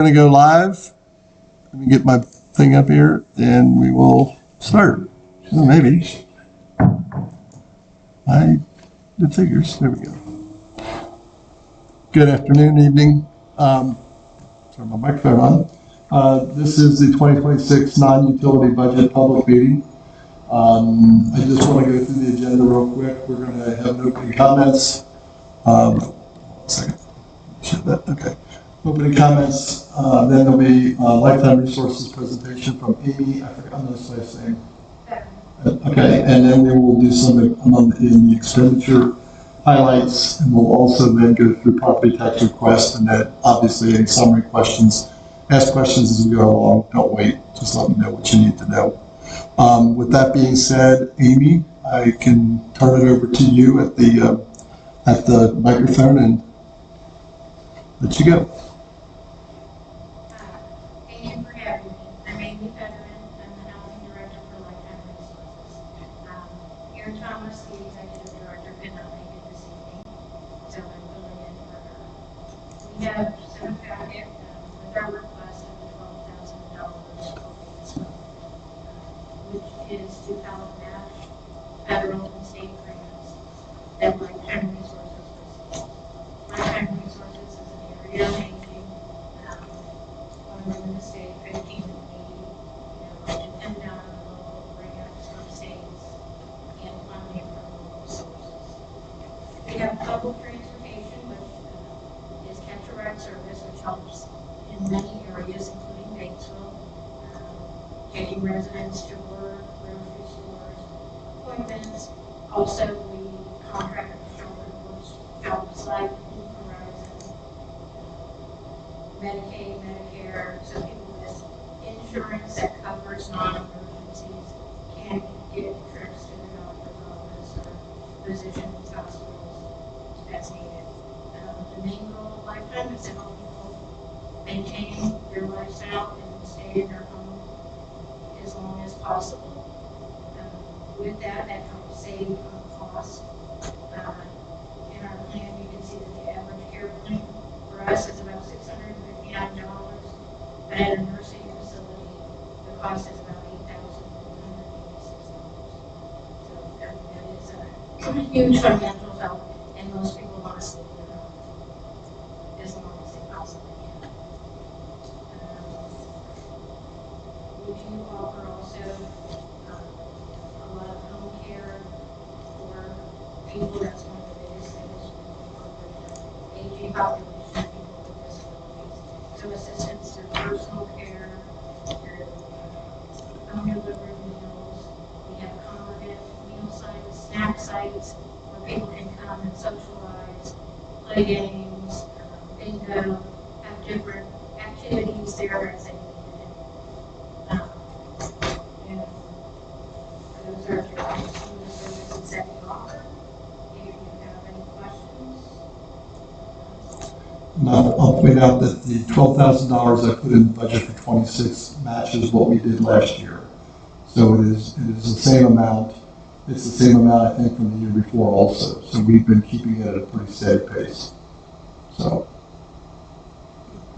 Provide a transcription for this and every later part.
Going to go live. Let me get my thing up here, and we will start. Oh, maybe. I did figures. There we go. Good afternoon, evening. Turn my microphone on. This is the 2026 non-utility budget public meeting. I just want to go through the agenda real quick. We're going to have opening comments. Second. Okay. Opening comments, then there'll be a Lifetime Resources presentation from Amy. I forgot the last name. Okay, and then we will do some in the expenditure highlights, and we'll also then go through property tax requests, and then obviously any summary questions. Ask questions as we go along. Don't wait. Just let me know what you need to know. With that being said, Amy, I can turn it over to you at the microphone and let you go. Thank you for having me. I'm Amy Fetterman. I'm the Housing Director for Lifetime Resources. Erin Thomas, the Executive Director, could not make it this evening, so I'm filling in for her. We have sent a packet with our request of the $12,000 which is to help match federal and state grants that Lifetime Resources receives. Lifetime Resources is an area of aging. In the state, 15 and 80, depend on the local grants from states and funding from local sources. We have public transportation, which is Capture Ride service, which helps in many areas, including Batesville, taking residents to work, grocery stores, appointments. Also, we contract with children, which helps like Horizon, Medicaid, Medicare, so people with insurance that covers non-emergencies can get trips to the doctor's office or physician's hospitals as needed. The main goal of Lifetime is to help people maintain their lifestyle and stay in their home as long as possible. With that helps save on costs. In our plan, you can see that the average care plan for us is about $659, but at a nursing facility, the cost is about $8,486. So that is a huge financial help, and most people want to stay there as long as they possibly can. We do offer also a lot of home care for people. That's one of the biggest things we work with the aging population, people with disabilities. So assistance through personal care, through home delivered meals. We have congregate meal sites, snack sites where people can come and socialize, play games, bingo, have different activities there as they need it. And those are some of the services that we offer. If you have any questions. Now, I'll point out that the $12,000 I put in the budget for 26 matches what we did last year. So it is the same amount. It's the same amount, I think, from the year before also. So we've been keeping it at a pretty steady pace. So,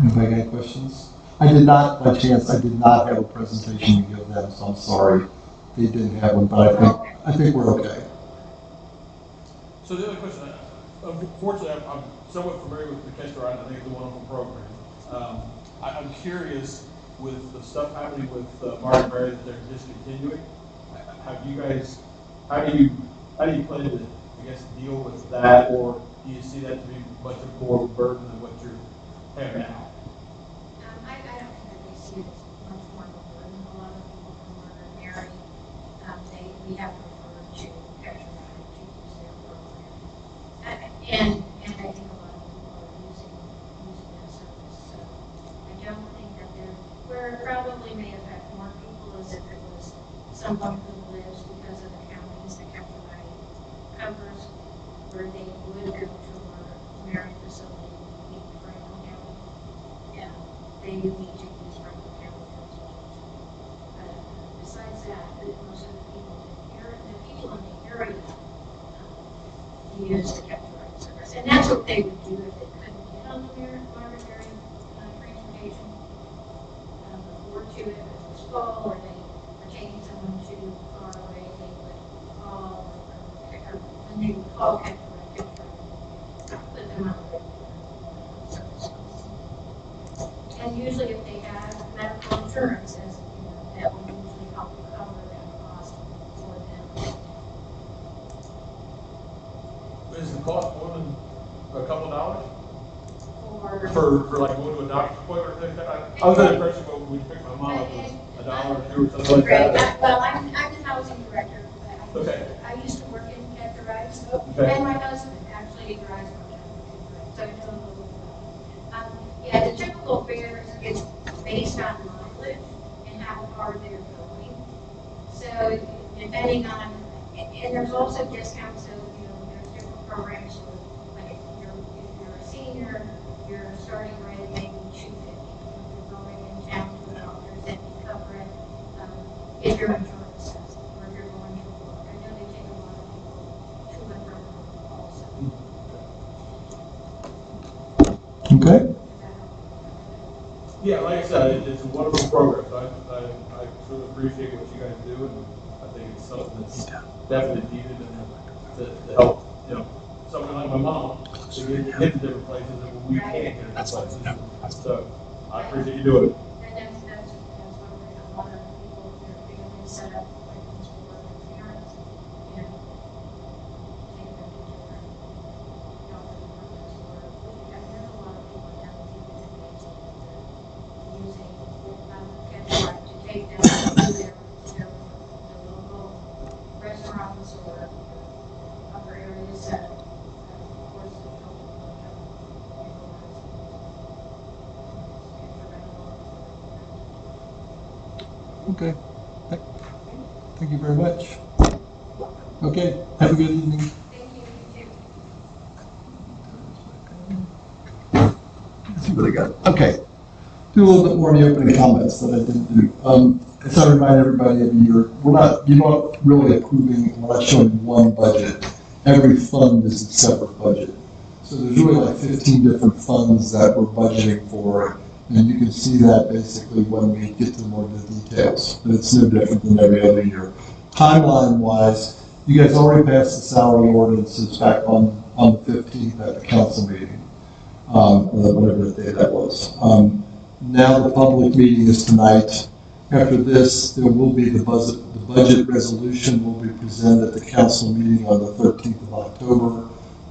anybody got any questions? I did not, by chance, I did not have a presentation to give them, so I'm sorry they didn't have one, but I think we're okay. So the other question, unfortunately, I'm somewhat familiar with the Catch Ride. I think it's a wonderful program. I'm curious with the stuff happening with Martin Mary that they're discontinuing. How do you plan to, I guess, deal with that, or do you see that to be much more of a burden than what you're having now? I don't think that they see it as much more of a burden. A lot of people from Martin Mary, we have referred to Catch Ride to use their program. And I think a lot of people are using that service. So I don't think that where it probably may affect more people is if it was someone who lives because of the counties that Catch Ride covers, where they would go to a Martin Mary facility in Franklin County. Yeah, they would need to use Franklin County transportation. Besides that, most of the people in the area use the Catch Ride service, and that's what they would do if they couldn't get on the Martin Mary transportation. to it if it's full, or they are taking someone too far away, they would call, or when they would call Catch-A-Ride, put them on the services. And usually if they have medical insurance, as you know, that will usually help cover that cost for them. Is the cost more than a couple of dollars? For like going to a doctor's appointment or things like that? I was under the impression when we picked my mom up, it was $1 or $2 or something like Right, that. well, I'm the housing director. Okay. I used to work in Catch-A-Ride, so, Okay. and my husband actually drives one of them, so I know a little bit about it. Yeah, the typical fare is based on mileage and how far they're going. So depending on, and there's also discounts, so, you know, there's different programs, so like if you're a senior, your starting rate may be $250. If you're going in town to the doctors, then you cover it, if your insurance says, or if you're going to work. I know they take a lot of people to and from work also. Okay. Yeah, like I said, it's a wonderful program. I truly appreciate what you guys do, and I think it's something that's definitely needed and to help, you know, someone like my mom to get to different places that we can't get to places. So I appreciate you doing it. And that's one way a lot of people, their families set up appointments for their parents, you know, take them to different doctor's appointments, or, I know a lot of people have people in basically using Catch-A-Ride to take them to their local restaurants or other areas that, of course, the Okay. Thank you very much. Okay, have a good evening. Thank you, you too. Let's see what I got. Okay. Do a little bit more in the opening comments that I didn't do. As I remind everybody every year, you're not really approving, we're not showing one budget. Every fund is a separate budget. So there's really like 15 different funds that we're budgeting for, and you can see that basically when we get to more of the details. But it's no different than every other year. Timeline-wise, you guys already passed the salary ordinances back on the 15th at the council meeting, whatever the day that was. Now the public meeting is tonight. After this, there will be the budget resolution will be presented at the council meeting on the 13th of October,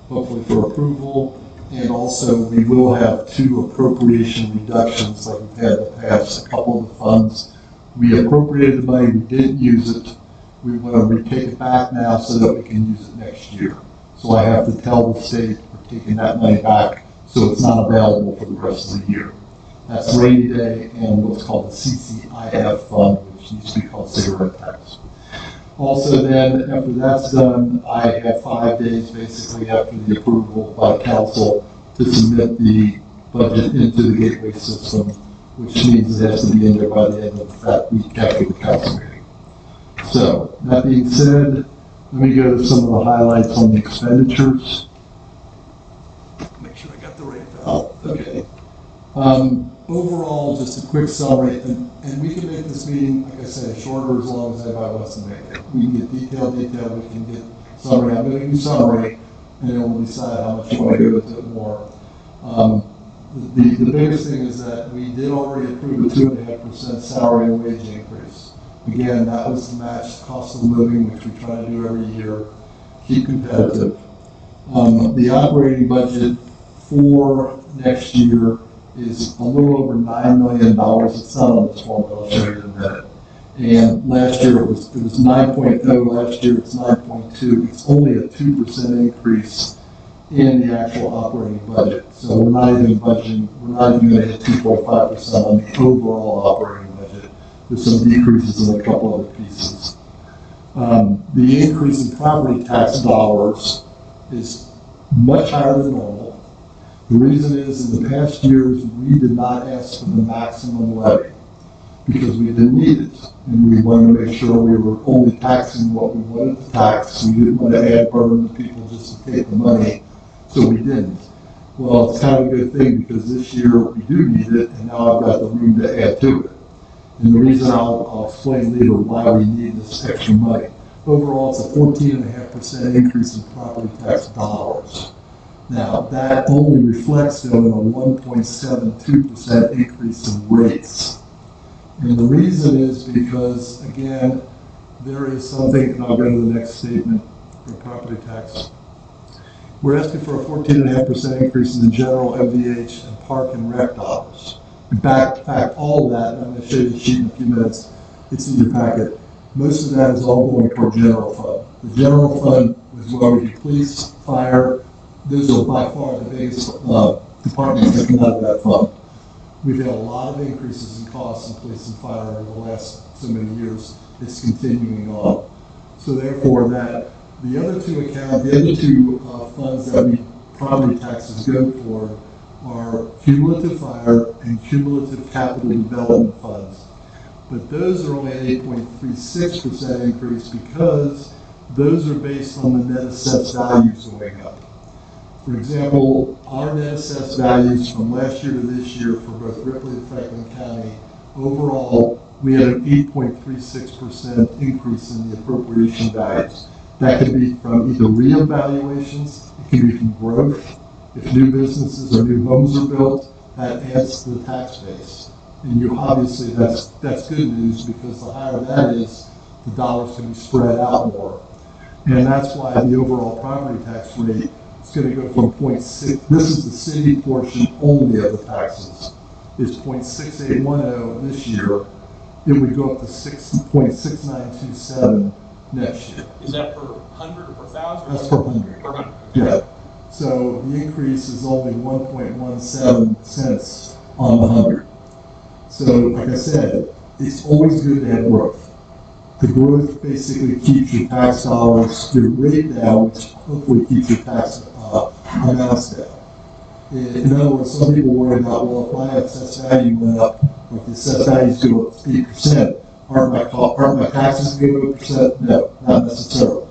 hopefully for approval. And also, we will have 2 appropriation reductions like we've had in the past. A couple of the funds, we appropriated the money, we didn't use it. We want to retake it back now so that we can use it next year. So I have to tell the state we're taking that money back so it's not available for the rest of the year. That's rainy day and what's called the CCIF fund, which used to be called cigarette tax. Also then, after that's done, I have 5 days basically after the approval by council to submit the budget into the gateway system, which means it has to be in there by the end of that week after the council meeting. So, that being said, let me go to some of the highlights on the expenditures. Make sure I got the right file. Okay. Overall, just a quick summary, and we can make this meeting, like I said, shorter as long as anybody wants to make it. We can get detail, we can get summary. I'm going to do summary, and then we'll decide how much you want to go into it more. The biggest thing is that we did already approve a 2.5% salary and wage increase. Again, that was to match the cost of living, which we try to do every year, keep competitive. The operating budget for next year is a little over $9 million. It's not on this form, but I'll show you in a minute. And last year it was 9.0. Last year it's 9.2. It's only a 2% increase in the actual operating budget. So we're not even budgeting. We're not even going to hit 2.5% on the overall operating budget. There's some decreases in a couple other pieces. The increase in property tax dollars is much higher than normal. The reason is, in the past years, we did not ask for the maximum levy because we didn't need it. And we wanted to make sure we were only taxing what we wanted to tax. We didn't want to add burden to people just to take the money, so we didn't. Well, it's kind of a good thing because this year we do need it, and now I've got the room to add to it. And the reason I'll explain later why we need this extra money. Overall, it's a 14.5% increase in property tax dollars. Now, that only reflects though in a 1.72% increase in rates. And the reason is because, again, there is something, and I'll go to the next statement for property tax. We're asking for a 14.5% increase in the general MVH and park and rec dollars. In fact, all of that, and I'm going to show you the sheet in a few minutes, it's in your packet. Most of that is all going toward general fund. The general fund was where we do police, fire. Those are by far the biggest departments that come out of that fund. We've had a lot of increases in costs in police and fire over the last so many years. It's continuing on. So therefore, the other two funds that we property taxes go toward are cumulative fire and cumulative capital development funds. But those are only an 8.36% increase because those are based on the net assessed values going up. For example, our net assessed values from last year to this year for both Ripley and Franklin County, overall, we had an 8.36% increase in the appropriation values. That could be from either reevaluations, it can be from growth. If new businesses or new homes are built, that adds to the tax base. And obviously that's good news because the higher that is, the dollars can be spread out more. And that's why the overall property tax rate is going to go from 0.6, this is the city portion only of the taxes, is 0.6810 this year. It would go up to 6.6927 next year. Is that per 100 or per 1,000? That's per 100. Per 100. Yeah. So the increase is only 1.17 cents on the 100. So like I said, it's always good to have growth. The growth basically keeps your tax dollars, your rate down, which hopefully keeps your tax amounts down. In other words, some people worry about, well, if my assessed value went up, or if the assessed values go up 8%, aren't my taxes going to go up 1%? No, not necessarily.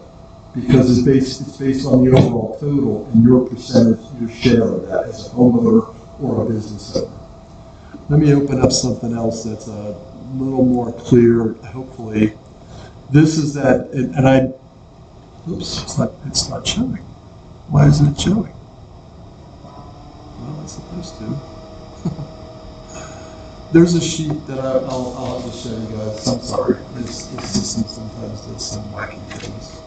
Because it's based on the overall total and your percentage, your share of that as a homeowner or a business owner. Let me open up something else that's a little more clear, hopefully. This is that, oops, it's not showing. Why isn't it showing? Well, it's supposed to. There's a sheet that I'll have to show you guys. I'm sorry. This system sometimes does some wacky things.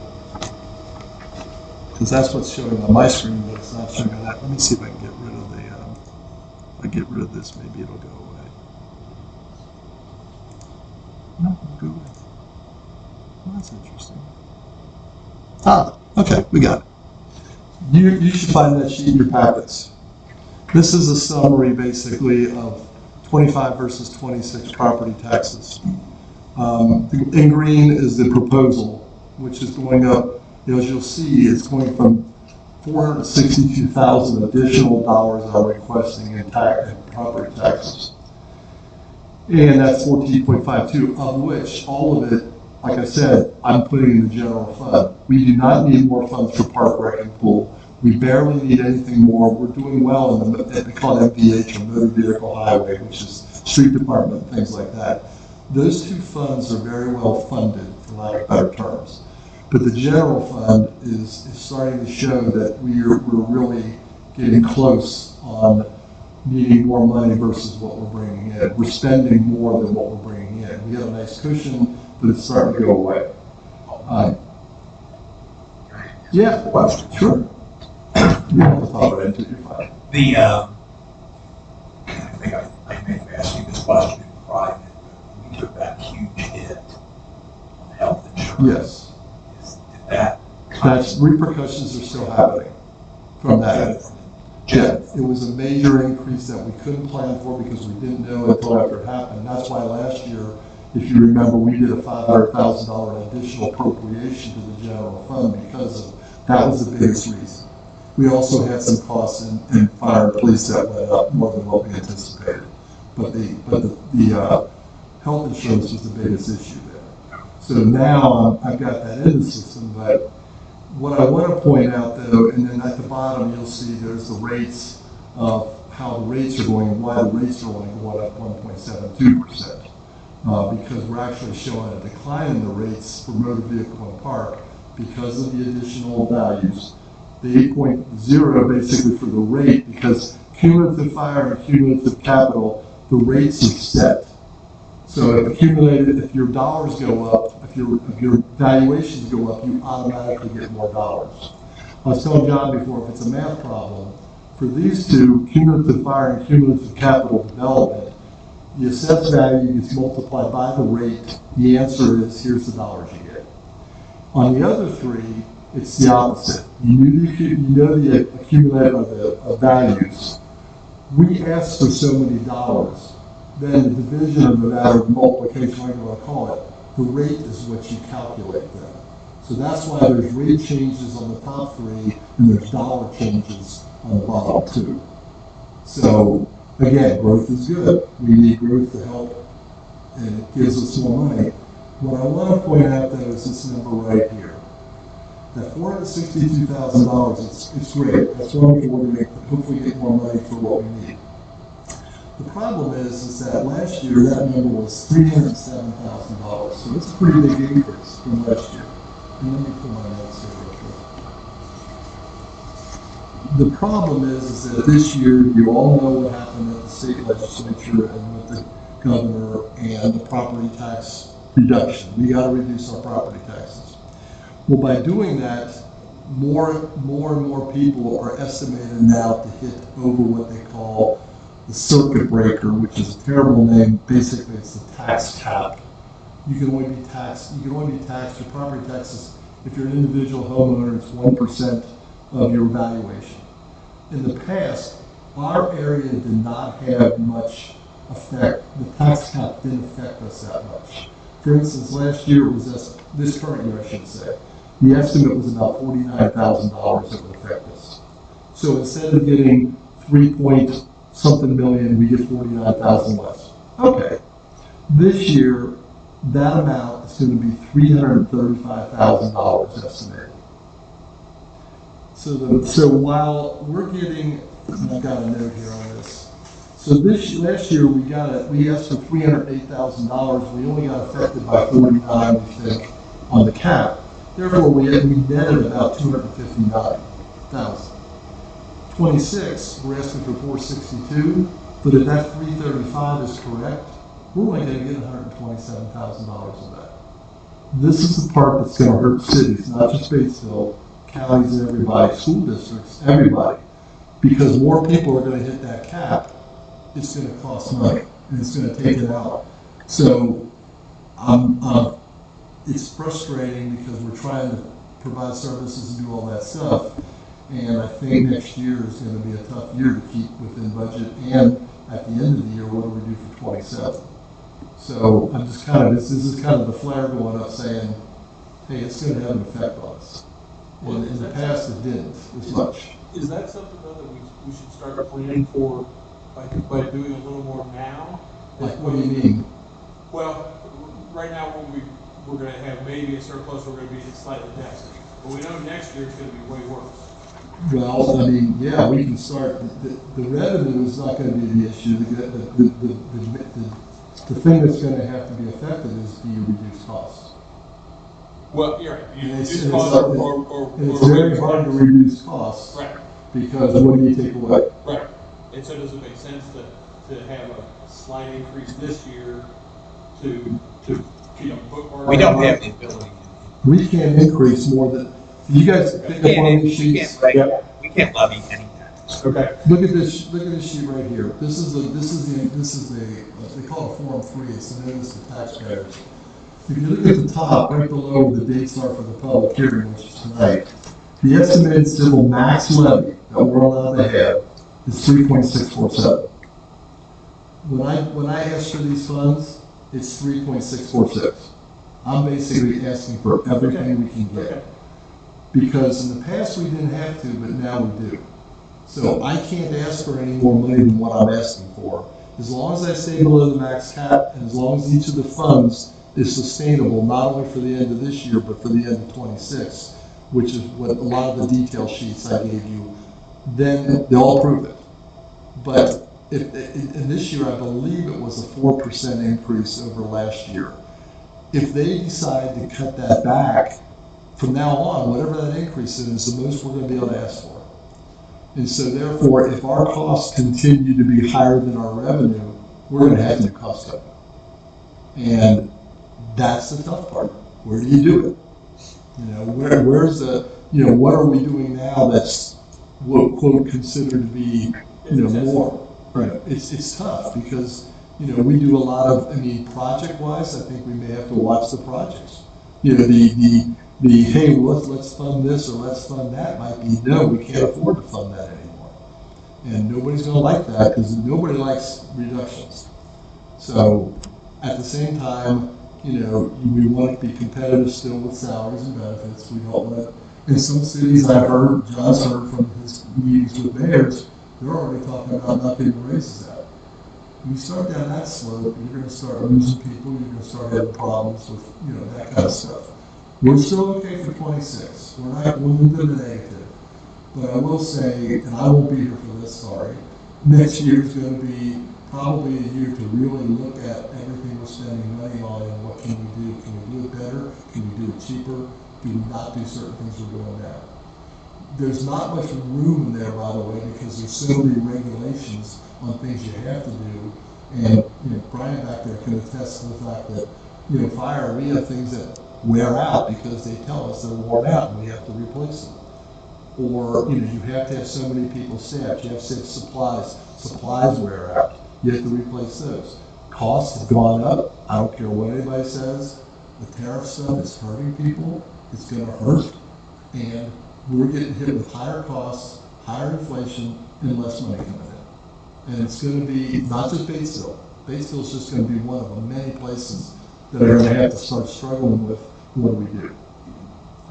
Because that's what's showing on my screen, but it's not showing on that. Let me see if I can get rid of if I get rid of this, maybe it'll go away. No, it'll go away. Well, that's interesting. Okay, we got it. You should find that sheet in your packets. This is a summary, basically, of 25 versus 26 property taxes. In green is the proposal, which is going up. As you'll see, it's going from $462,000 additional dollars I'm requesting in property taxes. And that's 14.52, of which all of it, like I said, I'm putting in the general fund. We do not need more funds for park, rec, and pool. We barely need anything more. We're doing well in they call it MVH, or motor vehicle highway, which is street department, things like that. Those two funds are very well funded, for lack of better terms. But the general fund is starting to show that we're really getting close on needing more money versus what we're bringing in. We're spending more than what we're bringing in. We have a nice cushion, but it's starting to go away. Yeah, question. Sure. You have to follow it into your file. I think I may have asked you this question in private, but we took that huge hit on health insurance. Yes. That's repercussions are still happening from that. Yeah, it was a major increase that we couldn't plan for because we didn't know until after it happened. That's why last year, if you remember, we did a $500,000 additional appropriation to the general fund because of that was the biggest reason. We also had some costs in fire and police that went up more than what we anticipated. But the health insurance was the biggest issue there. So now I've got that in the system, but what I want to point out though, and then at the bottom you'll see there's the rates of how the rates are going and why the rates are only going up 1.72%. because we're actually showing a decline in the rates for motor vehicle and park because of the additional values. The 8.0 basically for the rate, because cumulative fire and cumulative capital, the rates are set. So if your dollars go up, if your valuations go up, you automatically get more dollars. I was telling John before, if it's a math problem, for these two, cumulative fire and cumulative capital development, the assessed value gets multiplied by the rate. The answer is, here's the dollars you get. On the other three, it's the opposite. You know the accumulator of values. We ask for so many dollars, then the division of that, or multiplication, whatever you want to call it, the rate is what you calculate then. So that's why there's rate changes on the top three, and there's dollar changes on the bottom two. So again, growth is good. We need growth to help, and it gives us more money. What I want to point out, though, is this number right here. That $462,000, it's great. That's wonderful. We're going to hopefully get more money for what we need. The problem is that last year that number was $307,000. So it's a pretty big increase from last year. And let me pull my notes here real quick. The problem is that this year, you all know what happened at the state legislature and with the governor and the property tax reduction. We got to reduce our property taxes. Well, by doing that, more and more people are estimated now to hit over what they call the circuit breaker, which is a terrible name. Basically, it's the tax cap. You can only be taxed. Your property taxes. If you're an individual homeowner, it's 1% of your valuation. In the past, our area did not have much effect. The tax cap didn't affect us that much. For instance, last year it was this current year, I should say. The estimate was about $49,000 that would affect us. So instead of getting 3-point-something million, we get 49,000 less. Okay. This year, that amount is going to be $335,000 estimated. So while we're getting, and I've got a note here on this. So last year we asked for $308,000. We only got affected by 49, we think, on the cap. Therefore, we netted about $259,000. 26, we're asking for 462, but if that 335 is correct, we're only going to get $127,000 of that. This is the part that's going to hurt cities, not just Batesville, counties and everybody, school districts, everybody. Because more people are going to hit that cap, it's going to cost money, and it's going to take it out. So it's frustrating because we're trying to provide services and do all that stuff. And I think next year is going to be a tough year to keep within budget. And at the end of the year, what do we do for 27? So I'm just this is kind of the flare going up saying, hey, it's going to have an effect on us. And in the past, it didn't as much. Is that something though that we should start planning for by doing a little more now? Like, what do you mean? Well, right now we're going to have maybe a surplus, we're going to be slightly deficit. But we know next year it's going to be way worse. Well, I mean, yeah, we can start. The revenue is not going to be the issue. The thing that's going to have to be affected is do you reduce costs? Well, you're right. You It's reduce costs or very hard to reduce costs. Right. Because what do you take away? Right. And so does it make sense to have a slight increase this year to bookmark? We don't have the ability. We can't increase more than, you guys pick up one of these sheets. We can't levy any tax. Okay. Look at this sheet right here. This is a they call it Form 3. It's the notice to taxpayers. If you look at the top, right below where the dates are for the public hearing, which is tonight, the estimated civil max levy that we're allowed to have is 3.647. When I ask for these funds, it's 3.646. I'm basically asking for everything we can get. Because in the past we didn't have to, but now we do. So I can't ask for any more money than what I'm asking for. As long as I stay below the max cap, and as long as each of the funds is sustainable, not only for the end of this year, but for the end of 26, which is what a lot of the detail sheets I gave you, then they'll approve it. But and this year, I believe it was a 4% increase over last year. If they decide to cut that back, from now on, whatever that increase is, the most we're going to be able to ask for. And so therefore, if our costs continue to be higher than our revenue, we're going to have to do cost cutting. And that's the tough part. Where do you do it? You know, where's the, you know, what are we doing now that's quote considered to be, you know, more, right? It's tough because, you know, we do a lot of, I mean, project-wise, I think we may have to watch the projects. You know, the hey, let's fund this or let's fund that might be, no, we can't afford to fund that anymore. And nobody's going to like that because nobody likes reductions. So at the same time, you know, we want to be competitive still with salaries and benefits. We don't want to, in some cities I've heard, John's heard from his meetings with mayors, they're already talking about not giving raises out. When you start down that slope, you're going to start losing people, you're going to start having problems with, you know, that kind of stuff. We're still okay for 26. We're not going to the negative. But I will say, and I won't be here for this, sorry, next year is going to be probably a year to really look at everything we're spending money on and what can we do? Can we do it better? Can we do it cheaper? Do we not do certain things we're doing now? There's not much room in there, by the way, because there's so many regulations on things you have to do. And, you know, Brian back there can attest to the fact that, you know, fire, we have things that wear out because they tell us they're worn out and we have to replace them. Or, you know, you have to have so many people staffed, you have to have supplies. Supplies wear out. You have to replace those. Costs have gone up. I don't care what anybody says. The tariff stuff is hurting people. It's going to hurt. And we're getting hit with higher costs, higher inflation, and less money coming in. And it's going to be not just Batesville. Batesville is just going to be one of the many places that are going to have to start struggling with what do we do.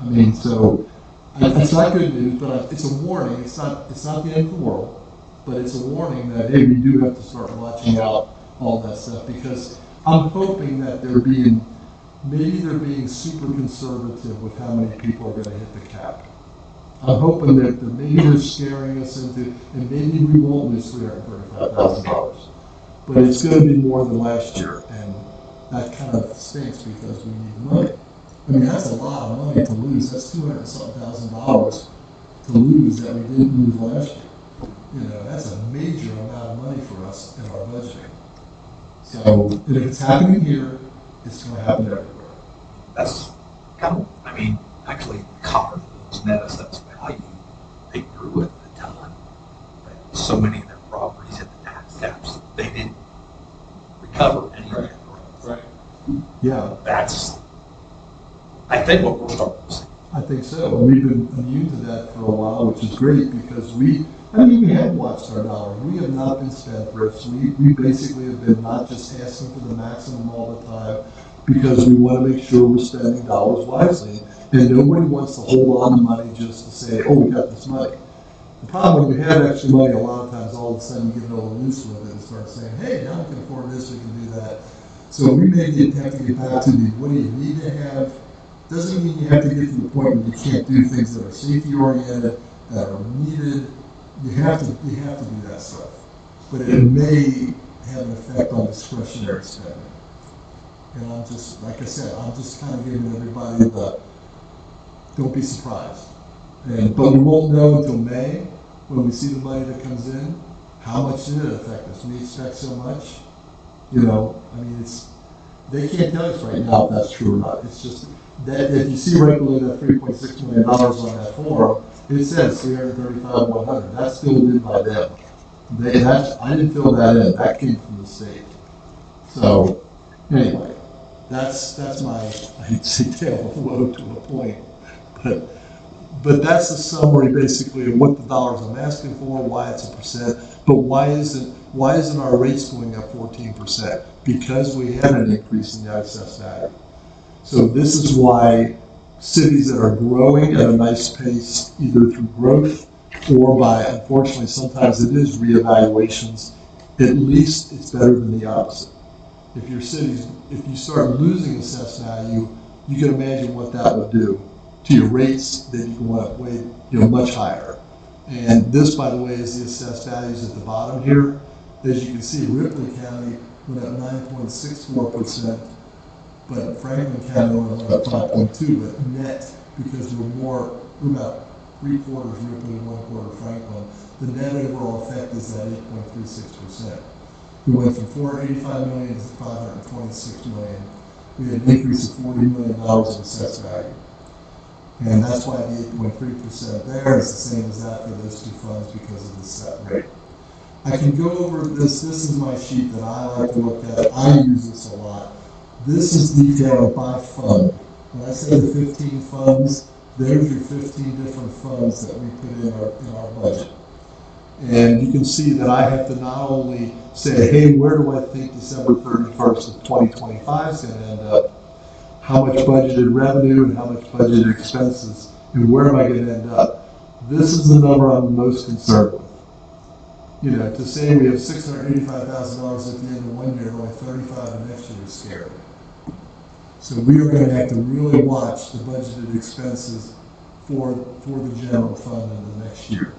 I mean, so it's not good news, but it's a warning. It's not the end of the world. But it's a warning that, hey, we do have to start watching out all that stuff because I'm hoping that they're being super conservative with how many people are going to hit the cap. I'm hoping that maybe they're scaring us into, and maybe we won't lose $335,000. But it's going to be more than last year, and that kind of stinks because we need money. I mean, that's a lot of money to lose. That's $200,000 to lose that we didn't lose last year. You know, that's a major amount of money for us in our budgeting. So, and if it's happening here, it's going to happen everywhere. That's kind of, I mean, actually, Copperfield's net assessed value, they grew it a ton. But so many of their properties hit the tax caps, they didn't recover any of their growth. Right. Yeah. That's, I think, what we're starting to see. I think so. And we've been immune to that for a while, which is great because we have watched our dollars. We have not been spendthrifts. We basically have been not just asking for the maximum all the time because we want to make sure we're spending dollars wisely. And nobody wants to hold on to money just to say, oh, we got this money. The problem when you have extra money, a lot of times all of a sudden you get a little loose with it and start saying, hey, now we can afford this, we can do that. So we may have to get back to the, what do you need to have? Doesn't mean you have to get to the point where you can't do things that are safety oriented, that are needed. You have to do that stuff. But it may have an effect on discretionary spending. And I'm just, like I said, I'm just kind of giving everybody the, don't be surprised. But we won't know until May, when we see the money that comes in, how much did it affect us? We expect so much. You know, I mean, they can't tell us right now if that's true or not. It's just that if you see right below that $3.6 million on that form, it says $335,100. That's filled in by them. I didn't fill that in. That came from the state. So anyway, that's my, I hate to say tale of woe to a point, but that's the summary basically of what the dollars I'm asking for, why it's a percent, but why isn't our rates going up 14%? Because we had an increase in the ISS value. So this is why cities that are growing at a nice pace, either through growth or by, unfortunately, sometimes it is reevaluations, at least it's better than the opposite. If your cities, if you start losing assessed value, you can imagine what that would do to your rates, that you can go up way, much higher. And this, by the way, is the assessed values at the bottom here. As you can see, Ripley County went up 9.64%, but Franklin County only went up 5.2, but net, because we're about 3/4 Ripley and 1/4 Franklin, the net overall effect is at 8.36%. We went from 485 million to 526 million. We had an increase of $40 million in assessed value. And that's why the 8.3% there is the same as that for those two funds because of the set rate. I can go over this. This is my sheet that I like to look at. I use this a lot. This is detailed by fund. When I say the 15 funds, there's your 15 different funds that we put in our budget. And you can see that I have to not only say, hey, where do I think December 31st of 2025 is going to end up? How much budgeted revenue and how much budgeted expenses, and where am I going to end up? This is the number I'm most concerned with. You know, to say we have $685,000 at the end of one year and only $35,000 the next year is scary. So we are going to have to really watch the budgeted expenses for the general fund in the next year.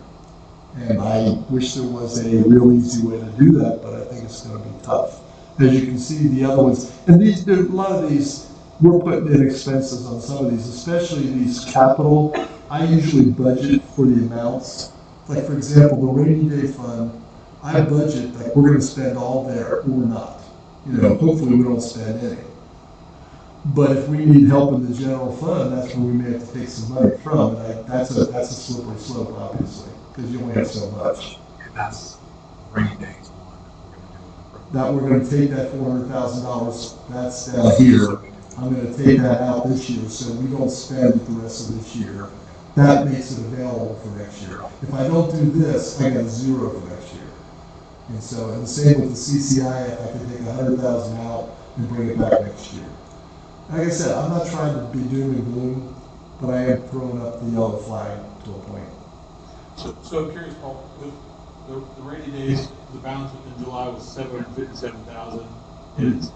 And I wish there was a real easy way to do that, but I think it's going to be tough. As you can see, the other ones, and a lot of these, we're putting in expenses on some of these, especially these capital. I usually budget for the amounts. Like, for example, the rainy day fund, I budget like we're going to spend all there or not. You know, hopefully we don't spend any. But if we need help in the general fund, that's where we may have to take some money from. And that's a slippery slope, obviously, because you only have so much. And that's rainy days one That we're going to take that $400,000, that's down here. I'm going to take that out this year so we don't spend it the rest of this year. That makes it available for next year. If I don't do this, I got zero for next year. And so, and the same with the CCI, if I could take $100,000 out and bring it back next year. Like I said, I'm not trying to be doom and gloom, but I am throwing up the yellow flag to a point. So I'm curious, Paul, the rainy days, the balance in July was 757,000, and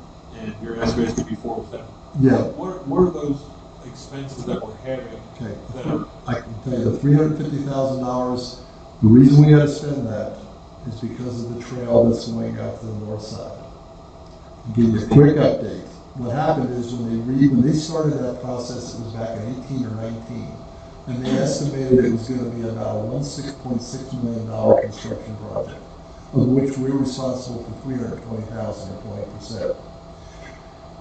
your estimates could be 407. Yeah. What are those expenses that we're having? Okay. That are, I can tell you the $350,000, the reason we had to spend that is because of the trail that's going out to the north side. I'll give you a quick update. What happened is when they started that process, it was back in 18 or 19, and they estimated it was going to be about a $16.6 million construction project, of which we're responsible for $320,000 or 20%.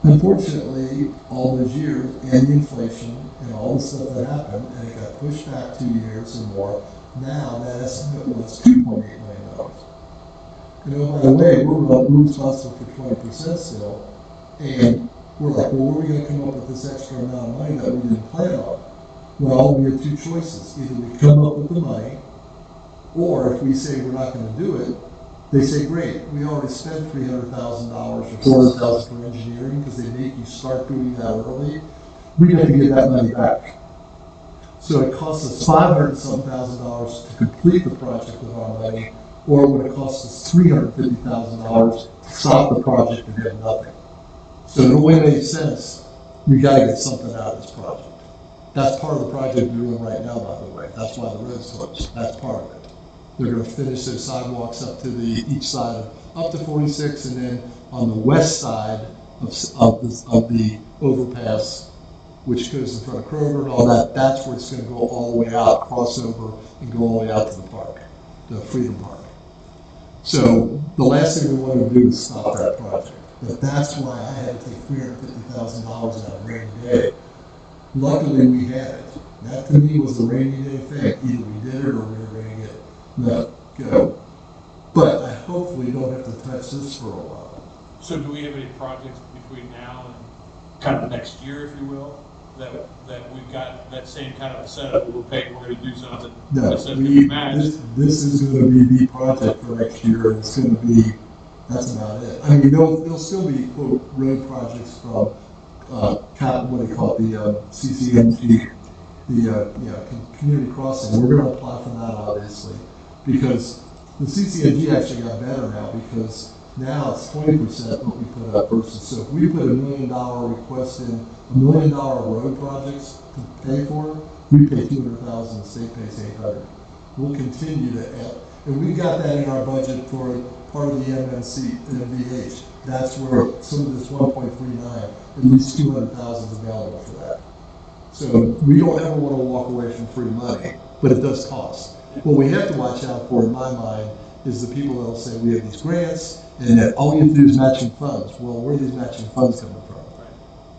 Unfortunately, all those years and the inflation and all the stuff that happened, and it got pushed back 2 years or more, now that estimate was $2.8 million. And oh, by the way, we're responsible for 20% still. And we're like, well, where are we going to come up with this extra amount of money that we didn't plan on? Well, we have two choices. Either we come up with the money, or if we say we're not going to do it, they say, great, we already spent $300,000 or $400,000 for engineering because they make you start doing that early. We have to get that money back. So it costs us $500,000 to complete the project with our money, or it would have cost us $350,000 to stop the project and have nothing. So in a way it makes sense, we got to get something out of this project. That's part of the project we're doing right now, by the way. That's why the road's closed. That's part of it. They're going to finish their sidewalks up to each side up to 46, and then on the west side of the overpass, which goes in front of Kroger and all that, that's where it's going to go all the way out, cross over, and go all the way out to the park, the Freedom Park. So the last thing we want to do is stop that project. But that's why I had to take $350,000 out of rainy day. Luckily, we had it. That to me was a rainy day thing. Either we did it or we were going to get let go. But I hopefully don't have to touch this for a while. so do we have any projects between now and kind of next year, if you will, that we've got that same kind of setup where we're going to do something No, that's going to be matched? this is going to be the project for next year, and it's going to be, that's about it. I mean, there'll still be, quote, road projects from, what do you call it, the CCMG, the community crossing. We're going to apply for that, obviously, because the CCMG actually got better now, because now it's 20% what we put up versus, so if we put $1 million request in, $1 million road projects to pay for, we pay $200,000, the state pays $800,000. We'll continue to add, and we've got that in our budget for part of the MVH. That's where some of this 1.39, at least 200,000 is available for that. So we don't ever want to walk away from free money, but it does cost. What we have to watch out for, in my mind, is the people that will say we have these grants and that all we have to do is matching funds. Well, where are these matching funds coming from?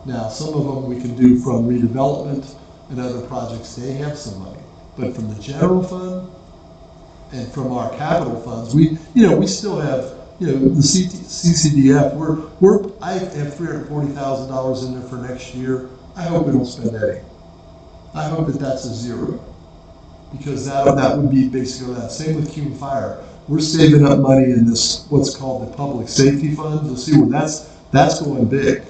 Now, some of them we can do from redevelopment and other projects, they have some money. But from the general fund and from our capital funds, we still have, the CCDF, I have $340,000 in there for next year. I hope we don't spend any. I hope that that's a zero. Because that would be basically that. Same with Cume Fire. We're saving up money in this, what's called the public safety fund. You'll see where that's going big.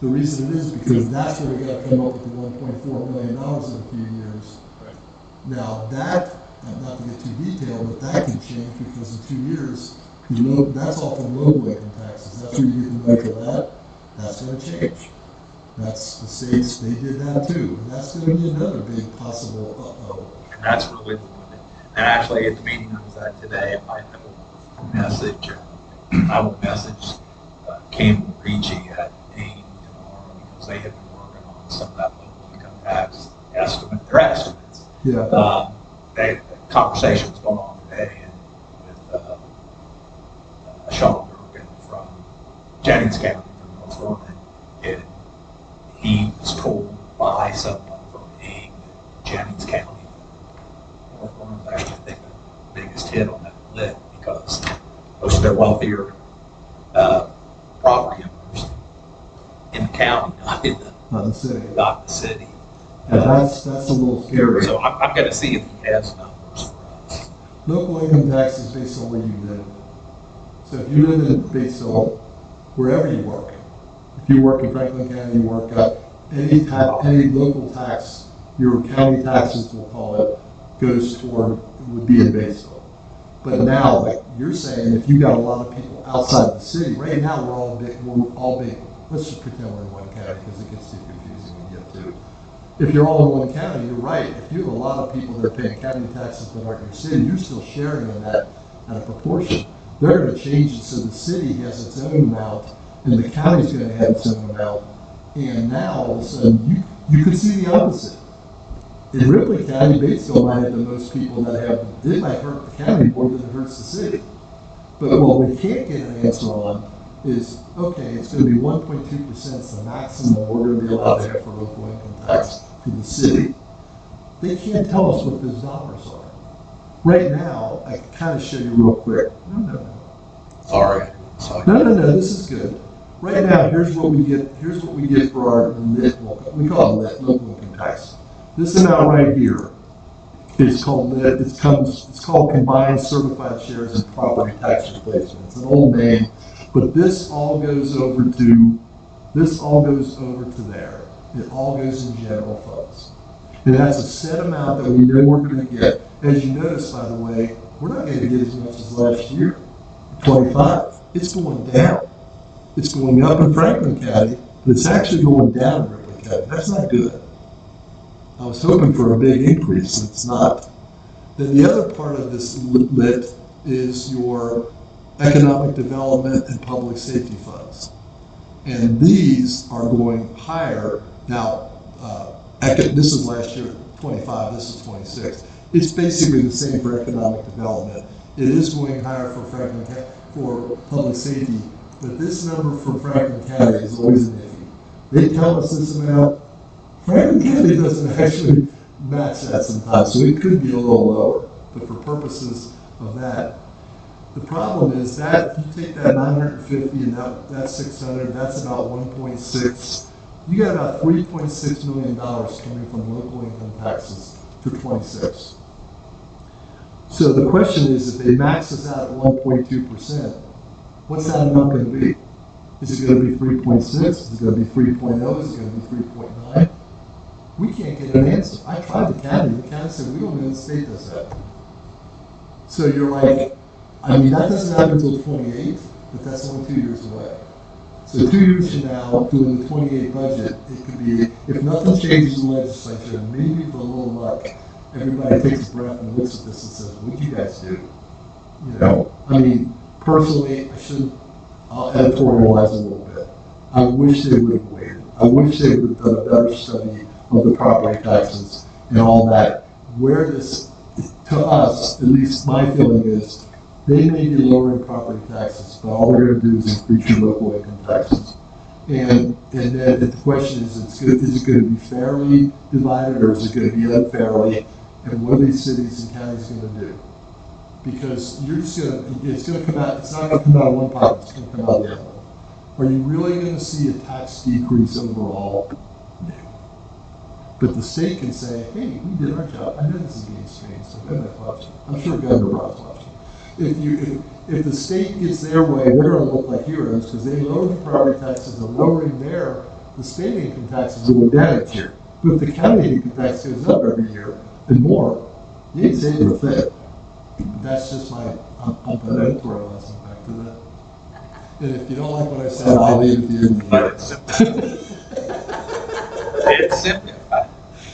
The reason it is because that's where we got to come up with the $1.4 million in a few years. Right. Now that, not to get too detailed, but that can change because in 2 years, that's all from local income taxes. That's where you get the money for that. That's going to change. That's the states, they did that too. And that's going to be another big possible uh-oh. And that's really the one that, and actually at the meeting I was at today, I will message Campbell Ricci at AIM tomorrow because they have been working on some of that local income tax estimate, their estimates. Yeah. Conversations going on today with Sean Durgan from Jennings County, from North Vernon, and he was told by someone from AIM that Jennings County, North Vernon, is actually, I think, the biggest hit on that list because most of their wealthier property owners in the county, not in Not the city. not the city. Yeah, that's a little scary. So I'm going to see if he has numbers for us. Local income tax is based on where you live. So if you live in Batesville, wherever you work, if you work in Franklin County, you work any local tax, your county taxes, we'll call it, goes toward, would be in Batesville. But now, like you're saying, if you got a lot of people outside the city, right now we're all big. Let's just pretend we're in one county because it gets too confusing when you get to. If you're all in one county, you're right. If you have a lot of people that are paying county taxes but aren't in your city, you're still sharing in that at a proportion. They're going to change it so the city has its own amount and the county's going to have its own amount. And now all of a sudden you could see the opposite. In Ripley County, Batesville might have the most people that it might hurt the county more than it hurts the city. But what we can't get an answer on is, okay, it's going to be 1.2% is the maximum we're going to be allowed to have for local income tax for the city. They can't tell us what those dollars are. Right now, I can kind of show you real quick. No. Sorry. No, this is good. Right now, here's what we get for our lit, we call it lit, local income tax. This amount right here is called lit. It's called Combined Certified Shares and Property Tax Replacement. It's an old name, but this all goes over to there. It all goes in general funds. And that's a set amount that we know we're going to get. As you notice, by the way, we're not going to get as much as last year, 25. It's going down. It's going up in Franklin County, but it's actually going down in Ripley County. That's not good. I was hoping for a big increase, and it's not. Then the other part of this lit is your economic development and public safety funds. And these are going higher. Now, this is last year, 25, this is 26. It's basically the same for economic development. It is going higher for Franklin County, for public safety, but this number for Franklin County is always an iffy. They tell us this amount. Franklin County doesn't actually match that sometimes, so it could be a little lower. But for purposes of that, the problem is that if you take that 950 and that's 600, that's about 1.6. You got about $3.6 million coming from local income taxes for 26. So the question is, if they max us out at 1.2%, what's that amount going to be? Is it going to be 3.6? Is it going to be 3.0? Is it going to be 3.9? We can't get an answer. I tried the county. The county said, we don't know the state does that. So you're like, I mean, that doesn't happen until 28, but that's only 2 years away. So 2 years from now, doing the 28 budget, it could be, if nothing changes in the legislature, and maybe with a little luck, everybody takes a breath and looks at this and says, what'd you guys do? You know, I mean, Personally, I'll editorialize a little bit. I wish they would have waited. I wish they would have done a better study of the property taxes and all that. Where this, to us, at least my feeling is, they may be lowering property taxes, but all they're gonna do is increase your local income taxes. And then the question is, is it gonna be fairly divided, or is it gonna be unfairly? And what are these cities and counties gonna do? Because it's gonna come out, it's not gonna come out of one pocket, it's gonna come out of the other. Are you really gonna see a tax decrease overall? No. But the state can say, hey, we did our job. I know this is being streamed, so Governor watching. I'm sure Governor Brown's watching. If the state gets their way, they're gonna look like heroes, because they lowered the property taxes, and lowering the state income taxes will go down each year. But if the county income tax goes up every year and more, you ain't saving a thing. That's just I'm editorializing back to that. And if you don't like what I said, I'll leave it to you. But it's simple.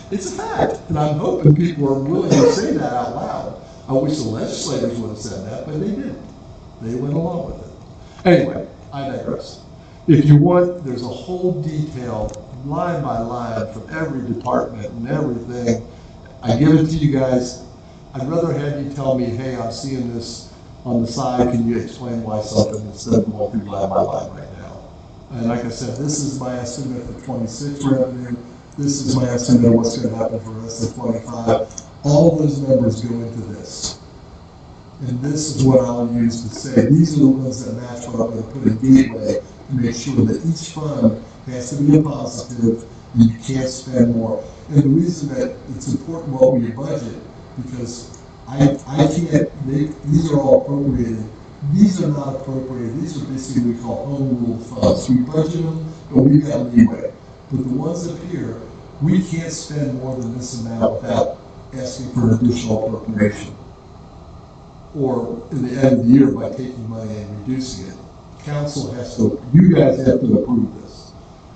It's a fact, and I'm hoping people are willing to say that out loud. I wish the legislators would have said that, but they didn't. They went along with it. Anyway, I digress. If you want, there's a whole detail, line by line, from every department and everything. I give it to you guys. I'd rather have you tell me, hey, I'm seeing this on the side, can you explain why something, instead of going through line by line right now. And like I said, this is my estimate for 26 revenue. This is my estimate of what's going to happen for the rest of 25. All those numbers go into this. And this is what I'll use to say, these are the ones that match what I'm going to put in Gateway to make sure that each fund has to be a positive and you can't spend more. And the reason that it's important what we budget, because I can't, these are all appropriated. These are not appropriated. These are basically what we call home rule funds. We budget them, but we've got leeway. But the ones up here, we can't spend more than this amount without asking for an additional appropriation. Or in the end of the year by taking money and reducing it. Council has to, you guys have to approve this.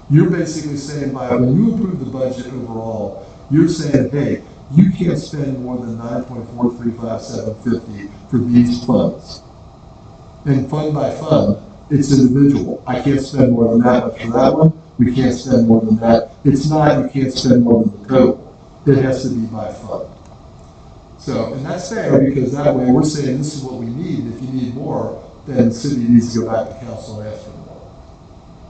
You're basically saying when you approve the budget overall, you're saying, hey, you can't spend more than 9.435750 for these funds. And fund by fund, it's individual. I can't spend more than that much for that one. We can't spend more than that. It's not, you can't spend more than the total. It has to be by fund. So, and that's fair, because that way we're saying this is what we need. If you need more, then the city needs to go back to council and ask for more.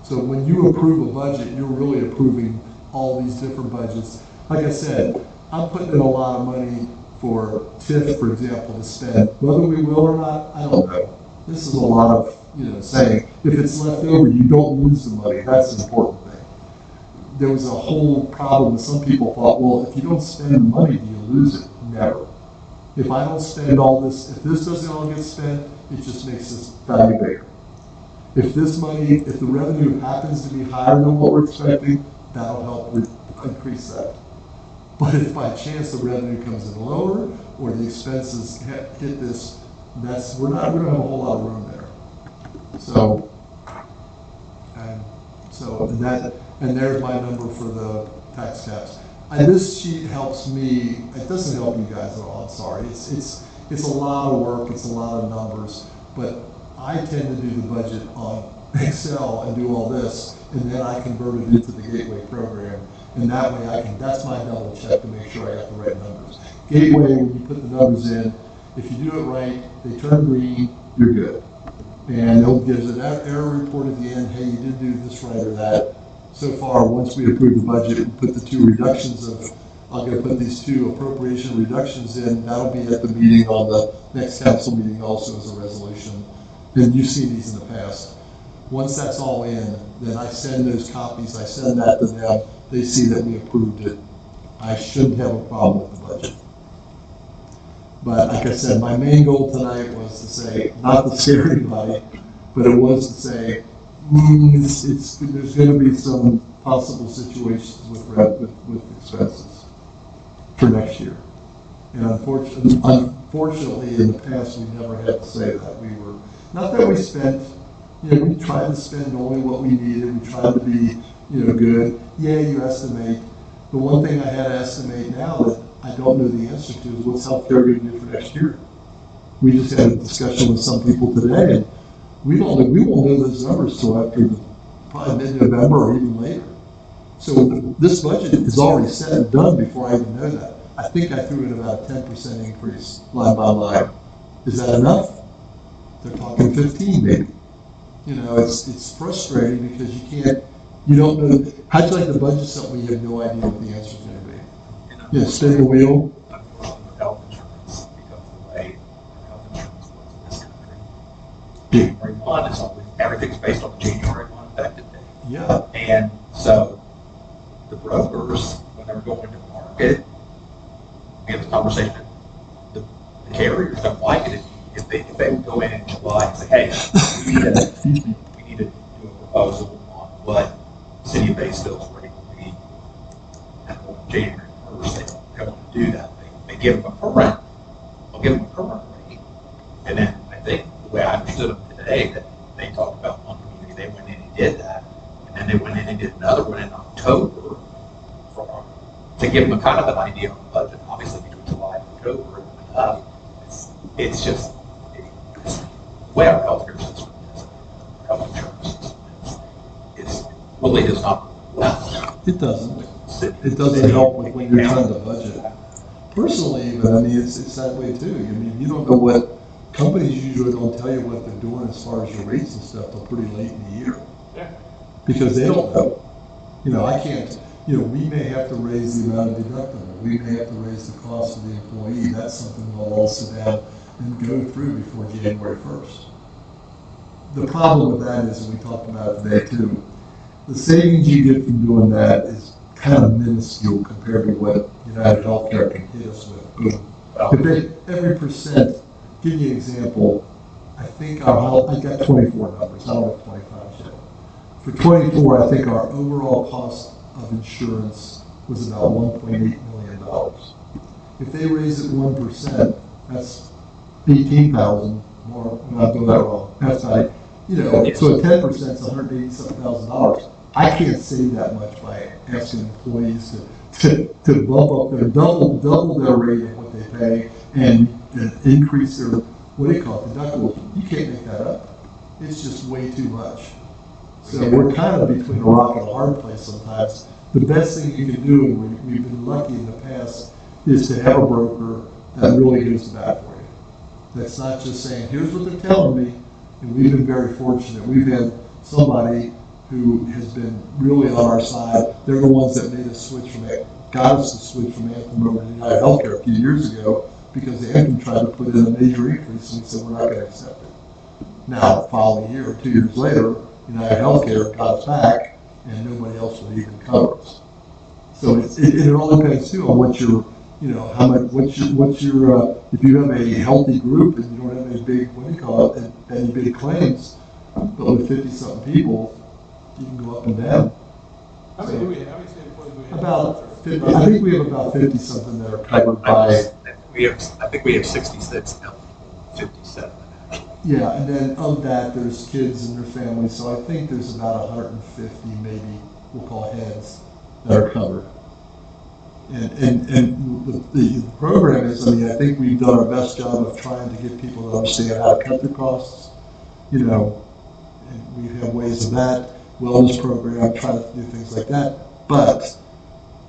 So when you approve a budget, you're really approving all these different budgets. Like I said, I'm putting in a lot of money for TIF, for example, to spend. Whether we will or not, I don't know. This is a lot of, saying, if it's left over, you don't lose the money. That's the important thing. There was a whole problem that some people thought, well, if you don't spend the money, do you lose it? Never. If I don't spend all this, if this doesn't all get spent, it just makes this value bigger. If this money, if the revenue happens to be higher than what we're expecting, that'll help increase that. But if by chance the revenue comes in lower, or the expenses hit this, we don't have a whole lot of room there. And there's my number for the tax caps. And this sheet helps me. It doesn't help you guys at all. I'm sorry. It's a lot of work. It's a lot of numbers. But I tend to do the budget on Excel and do all this, and then I convert it into the Gateway program. And that way that's my double check to make sure I got the right numbers. Gateway, when you put the numbers in, if you do it right, they turn green, you're good. And it'll give an error report at the end, hey, you did do this right or that. So far, once we approve the budget, we put the two reductions I'm going to put these two appropriation reductions in. That'll be at the meeting on the next council meeting also as a resolution. And you've seen these in the past. Once that's all in, then I send those copies, I send that to them. They see that we approved it. I shouldn't have a problem with the budget. But like I said, my main goal tonight was to say, not to scare anybody, but it was to say, there's going to be some possible situations with expenses for next year. And unfortunately, in the past, we never had to say that. Not that we spent, we tried to spend only what we needed. We tried to be, good. Yeah, you estimate. The one thing I had to estimate now that I don't know the answer to is what's healthcare going to do for next year. We just had a discussion with some people today, and we won't know those numbers till after probably mid-November or even later. So this budget is already set and done before I even know that. I think I threw in about a 10% increase line by line. Is that enough? They're talking 15 maybe. You know, it's frustrating because you don't know. How'd you like the budget something when you have no idea what the answer's going to be? Yeah, spin the wheel. Unfortunately, with health insurance, because of the way health insurance works in this country, Yeah. January 1 is always, everything's based on the January 1 effective date. Yeah. And so the brokers, when they're going to market, we have this conversation, the carriers don't like it if they would go in July and say, hey, we need to do a proposal on what City of Batesville's rate will be at January 1st. They want to do that. They give them a current, they'll give them a current rate. And then I think the way I understood them today, that they talked about one community, they went in and did that. And then they went in and did another one in October to give them a kind of an idea on the budget. Obviously between July and October, it went up. It's just the way our healthcare system is, our health insurance system is, really does not. It doesn't. It doesn't help with when you're trying to budget. Personally, even, I mean, it's that way too. I mean, you don't know what companies usually don't tell you what they're doing as far as your rates and stuff till pretty late in the year. Yeah. Because they don't know. You know, I can't, you know, we may have to raise the amount of deductible. We may have to raise the cost of the employee. That's something we'll all sit down and go through before January 1st. The problem with that is, and we talked about it today too, the savings you get from doing that is kind of minuscule compared to what United Healthcare can hit us with. If every percent, give you an example, I think I got 24 numbers, I don't have 25 yet. For 24, I think our overall cost of insurance was about $1.8 million. If they raise it 1%, that's 18,000 more. I'm not doing that wrong. That's not, you know, so at 10% is $187,000. I can't save that much by asking employees to bump up their double their rate of what they pay and increase their, what do you call it, deductible. You can't make that up. It's just way too much. So we're kind of between a rock and a hard place sometimes. The best thing you can do, and we've been lucky in the past, is to have a broker that really goes to bat for you. That's not just saying, here's what they're telling me, and we've been very fortunate. We've had somebody who has been really on our side. They're the ones that made us switch from, got us to switch from Anthem over to United Healthcare a few years ago, because the Anthem tried to put in a major increase, and we said, we're not going to accept it. Now, the following year, or 2 years later, United Healthcare got us back, and nobody else would even cover us. So it all depends too on what your, you know, how much, what's your if you have a healthy group and you don't have any big, what do you call it, any big claims, but with 50-something people, you can go up and down. How many do we have? How many state employees do we have? About 50, I think we have about 50-something that are covered by. I think we have 66 eligible, 57 actually. Yeah, and then of that, there's kids and their families, so I think there's about 150 maybe, we'll call heads, that are covered. And the program is, I mean, I think we've done our best job of trying to get people to understand how to cut their costs, you know, and we have ways of that, wellness program, trying to do things like that. But,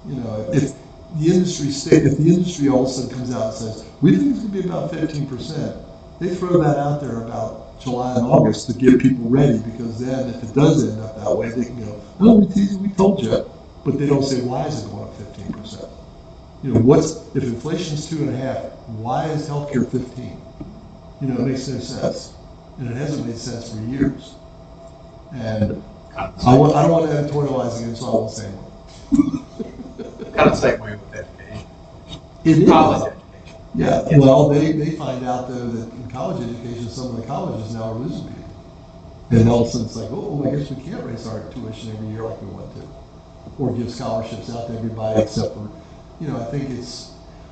you know, if the industry all of a sudden comes out and says, we think it's going to be about 15%, they throw that out there about July and August to get people ready, because then if it does end up that way, they can go, oh, we told you. But they don't say, why is it going up 15%? You know, if inflation's 2.5%, why is healthcare 15%? You know, it makes no sense. And it hasn't made sense for years. And I don't want to editorialize again, so I won't say more. Kind of the same way with education. It is. College education. Yeah, well, they find out though that in college education, some of the colleges now are losing people. And all of a sudden it's like, oh, I guess we can't raise our tuition every year like we want to. Or give scholarships out to everybody except for, you know, I think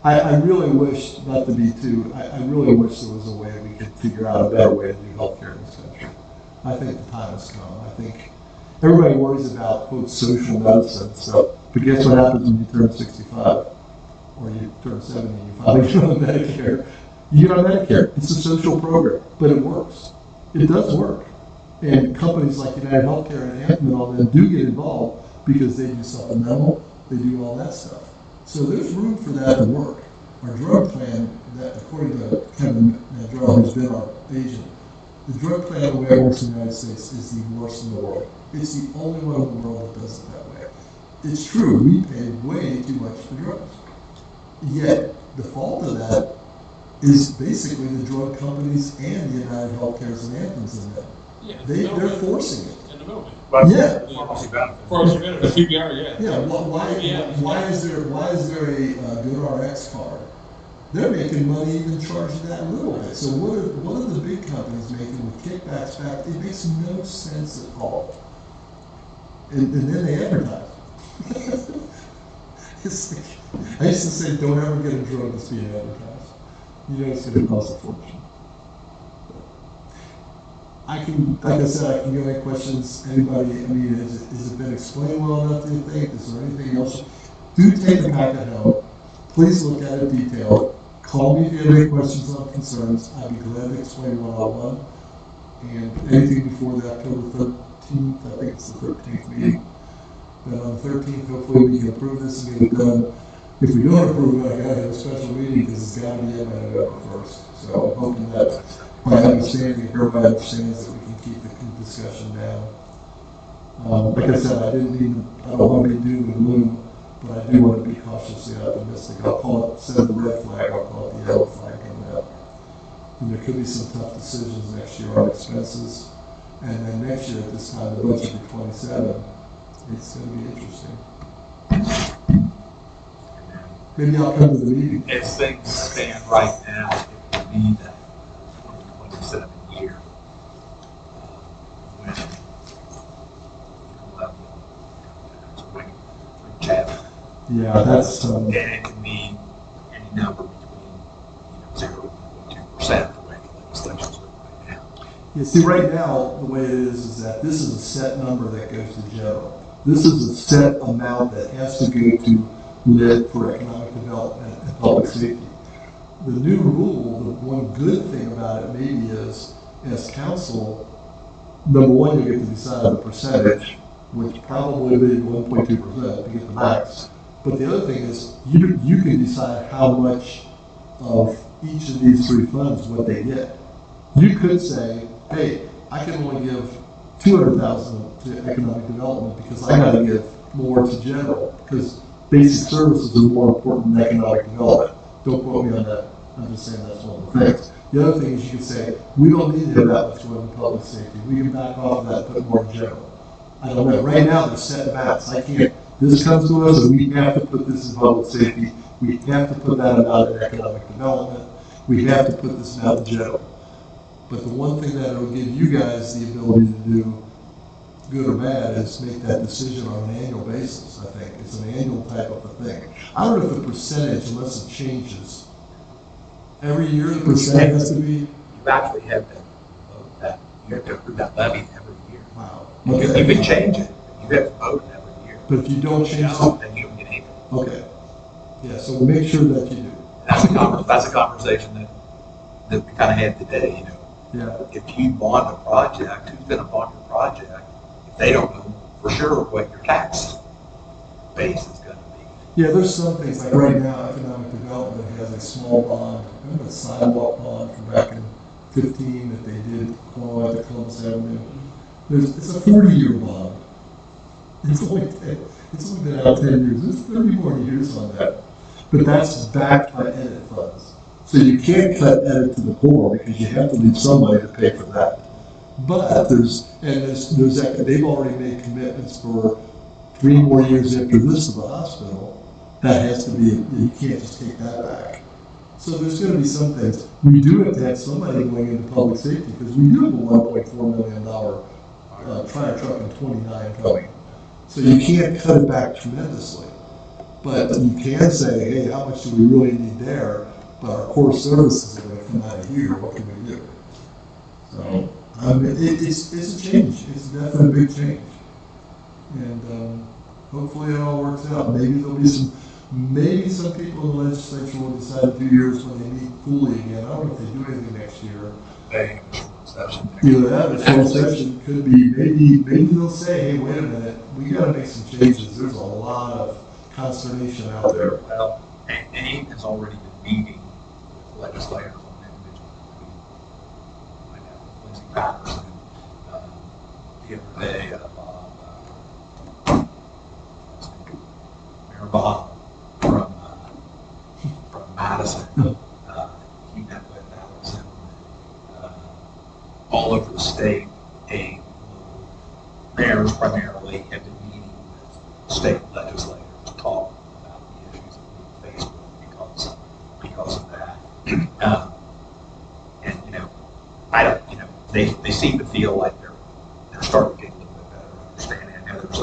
I really wish, not to be too, I really wish there was a way we could figure out a better way to do healthcare in this country. I think the time has come. I think everybody worries about, quote, social medicine, so, but guess what happens when you turn 65? Or you turn 70 and you finally get on Medicare? You get on Medicare. It's a social program, but it works. It does work. And companies like United Healthcare and Anthem and all that do get involved because they do supplemental, they do all that stuff. So there's room for that to work. Our drug plan, that according to Kevin Mandrell, who's been our agent, the drug plan the way it works in the United States is the worst in the world. It's the only one in the world that does it that way. It's true, we pay way too much for drugs. Yet, the fault of that is basically the drug companies and the United Healthcare's and Anthem's in that. Yeah, They're forcing it. in the middle. Yeah. Pharmacy benefit. Pharmacy benefit, PPR, yeah. Yeah, why is there a GoodRx card? They're making money even charging that a little bit. So what are the big companies making with kickbacks back? It makes no sense at all. And then they advertise. It's like, I used to say, don't ever get a drug that's being advertised. You know it's going to cost a fortune. I can, like I said, I can go any questions. Anybody, I mean, has it been explained well enough, do you think? Is there anything else? Do take the packet home. Please look at it detailed. Call me if you have any questions or concerns. I'd be glad to explain one-on-one. And anything before the October 13th, I think it's the 13th meeting. But on the 13th, hopefully we can approve this and get it done. If we don't approve it, I gotta have a special meeting because it's gotta be in by November 1st. So I'm hoping that my understanding, everybody understands that we can keep the discussion down. Like I said, I don't want to be doom and gloom, but I do want to be cautiously optimistic. I'll call it, instead of the red flag, I'll call it the yellow flag coming up. And there could be some tough decisions next year on expenses. And then next year at this time, the budget for 27, it's going to be interesting. Maybe I'll come to the meeting. As things stand right now, it would be that 2027 year when Chad. Yeah, that's. And it can be any number between 0 and 2% the way the legislation's written right now. Yeah, see, right now, the way it is that this is a set number that goes to general. This is a set amount that has to go to lit for economic development and public safety. The new rule, the one good thing about it maybe is, as council, number one, you get to decide the percentage, which probably would be 1.2% to get the max. But the other thing is, you can decide how much of each of these three funds, what they get. You could say, hey, I can only give $200,000 to economic development because I got to give more to general because basic services are more important than economic development. Don't quote me on that. I'm just saying that's one of the things. The other thing is you can say, we don't need to have that much more in public safety. We can back off of that and put more in general. I don't know. Right now, they're set amounts. I can't. This comes to us and we have to put this in public safety. We have to put that amount in economic development. We have to put this amount in general. But the one thing that it will give you guys the ability to do, good or bad, is make that decision on an annual basis, I think. It's an annual type of a thing. I don't know if the percentage, unless it changes, every year the percentage has to be. You actually have to vote that. You have to approve that levy every year. Wow. You can change it. You have to vote it every year. But if you don't change No, it, then you don't get anything. okay. Yeah, so make sure that you do. That's a conversation that we kind of had today, you know. Yeah. If you bond a project, who's going to bond your project? If they don't know for sure what your tax base is going to be. Yeah, there's some things, like right now, economic development has a small bond, remember the sidewalk bond from back in 15 that they did along the Columbus Avenue? It's a 40-year bond. It's only been out 10 years. There's 30 more years on that. But that's backed by edit funds. So you can't cut edit to the core because you have to leave some money to pay for that. But they've already made commitments for 3 more years after this to the hospital. That has to be, you can't just take that back. So there's going to be some things. We do have to have some money going into public safety because we do have a $1.4 million fire truck in 29 coming. So you can't cut it back tremendously. But you can say, hey, how much do we really need there? But our core services are going to come out of here. What can we do? So it's a change. It's definitely a big change. And hopefully it all works out. Maybe there'll be some Maybe some people in the legislature will decide in 2 years when they meet fully again. I don't know if they do anything next year. They session. Either that or full session could be, maybe they'll say, hey, wait a minute, we gotta make some changes. There's a lot of consternation out there. Well, AIM has already been meeting with legislators on individual. I know Lindsey Patterson, the other day, Mayor Bob from Madison, he met with Allison, all over the state. Mayors primarily have been meeting with state legislators to talk about the issues that we face because of that. And I don't, they seem to feel like they're starting to get a little bit better understanding. I know there's a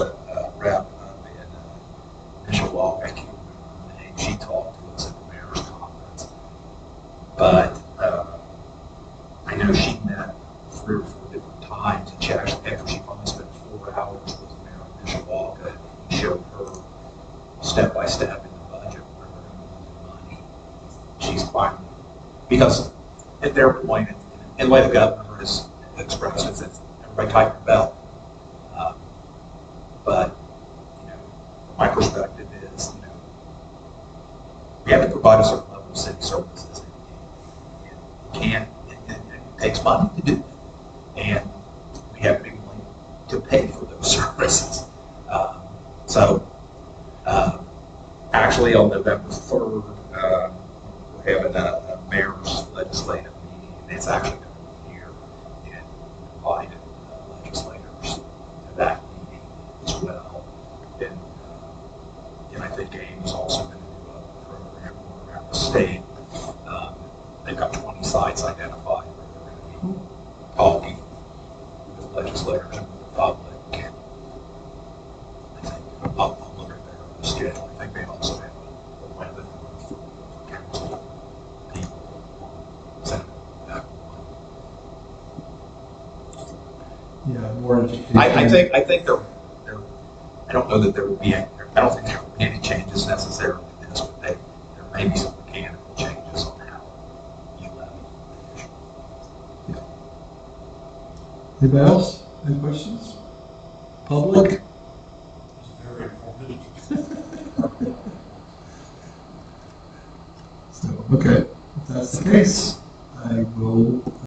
rep up in Mishawaka, I can't remember her name. She talked to us at the mayor's conference, but I know she met 3 or 4 different times and checked after she finally spent 4 hours with the mayor of Mishawaka, and he showed her step by step in the budget where we're going to use the money. She's finally, because at their point, and the way the governor has expressed it, that everybody tighten your belt. But my perspective is, we have to provide a certain level of city services. You can't, it takes money to do it. And we have to be willing to pay for those services. Actually on November 3rd, we're having a mayor's legislative meeting, and it's actually going to be here, and invited legislators to that meeting as well. And I think AIM is also going to do a program around the state. They've got 20 sites identified where they're going to be talking with legislators and with the public. I think I'll look at their schedule. I think they also have a webinar for council people, Senate, that one. Yeah, more education. I think they're, I don't know that there would be, I don't think there would be any changes necessarily in this, but there may be some mechanical changes on how you levy. Anybody else? Any questions? Public? Very informative. So, okay, if that's the case,